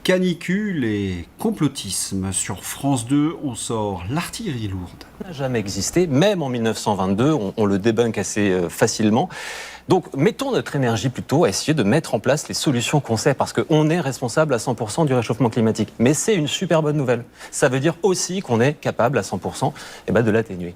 canicule et complotisme. Sur France 2, on sort l'artillerie lourde. Ça n'a jamais existé, même en 1922, on le débunk assez facilement. Donc, mettons notre énergie plutôt à essayer de mettre en place les solutions qu'on sait, parce qu'on est responsable à 100% du réchauffement climatique. Mais c'est une super bonne nouvelle. Ça veut dire aussi qu'on est capable à 100% de l'atténuer.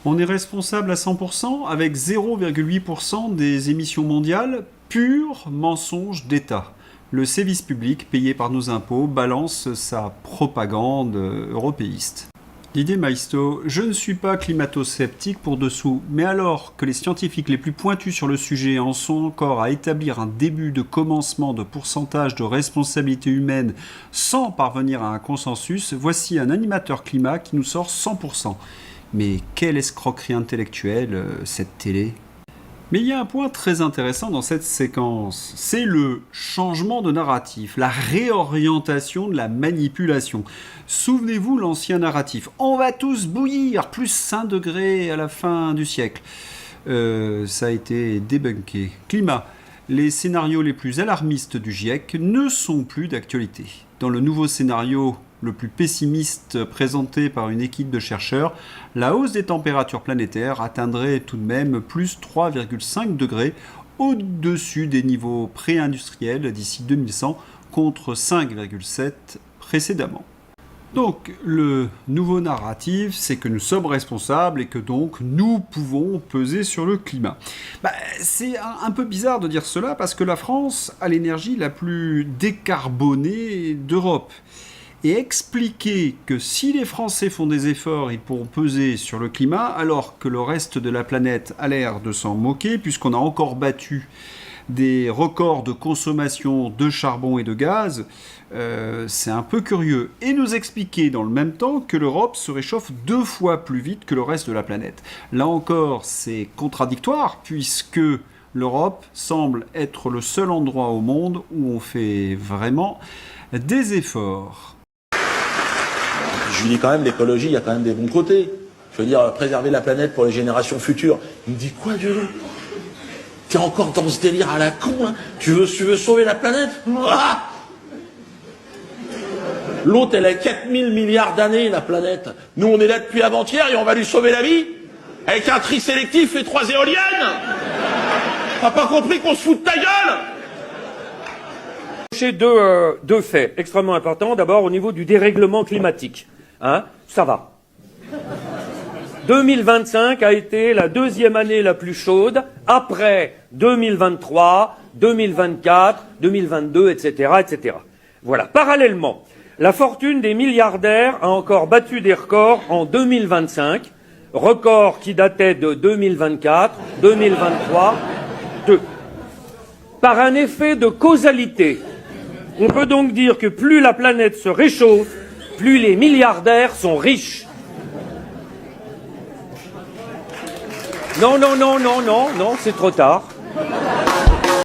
On est responsable à 100% avec 0,8% des émissions mondiales, pur mensonge d'État. Le service public, payé par nos impôts, balance sa propagande européiste. Didier Maisto, je ne suis pas climato-sceptique pour dessous, mais alors que les scientifiques les plus pointus sur le sujet en sont encore à établir un début de commencement de pourcentage de responsabilité humaine sans parvenir à un consensus, voici un animateur climat qui nous sort 100%. Mais quelle escroquerie intellectuelle, cette télé. Mais il y a un point très intéressant dans cette séquence, c'est le changement de narratif, la réorientation de la manipulation. Souvenez-vous l'ancien narratif, on va tous bouillir, plus 1 degré à la fin du siècle. Ça a été débunké. Climat, les scénarios les plus alarmistes du GIEC ne sont plus d'actualité. Dans le nouveau scénario le plus pessimiste présenté par une équipe de chercheurs, la hausse des températures planétaires atteindrait tout de même plus 3,5 degrés au-dessus des niveaux pré-industriels d'ici 2100 contre 5,7 précédemment. Donc le nouveau narratif, c'est que nous sommes responsables et que donc nous pouvons peser sur le climat. C'est un peu bizarre de dire cela parce que la France a l'énergie la plus décarbonée d'Europe. Et expliquer que si les Français font des efforts, ils pourront peser sur le climat, alors que le reste de la planète a l'air de s'en moquer, puisqu'on a encore battu des records de consommation de charbon et de gaz, c'est un peu curieux. Et nous expliquer dans le même temps que l'Europe se réchauffe 2 fois plus vite que le reste de la planète. Là encore, c'est contradictoire, puisque l'Europe semble être le seul endroit au monde où on fait vraiment des efforts. Je lui dis quand même, l'écologie, il y a quand même des bons côtés. Je veux dire, préserver la planète pour les générations futures. Il me dit, quoi, Dieu? T'es encore dans ce délire à la con, hein? Tu veux sauver la planète? Ah, l'autre, elle a 4000 milliards d'années, la planète. Nous, on est là depuis avant-hier et on va lui sauver la vie? Avec un tri sélectif et 3 éoliennes? T'as pas compris qu'on se fout de ta gueule? Deux faits extrêmement importants. D'abord, au niveau du dérèglement climatique. Ça va. 2025 a été la 2e année la plus chaude, après 2023, 2024, 2022, etc., etc. Voilà. Parallèlement, la fortune des milliardaires a encore battu des records en 2025, records qui dataient de 2024, 2023, Par un effet de causalité, on peut donc dire que plus la planète se réchauffe, plus les milliardaires sont riches. Non, c'est trop tard.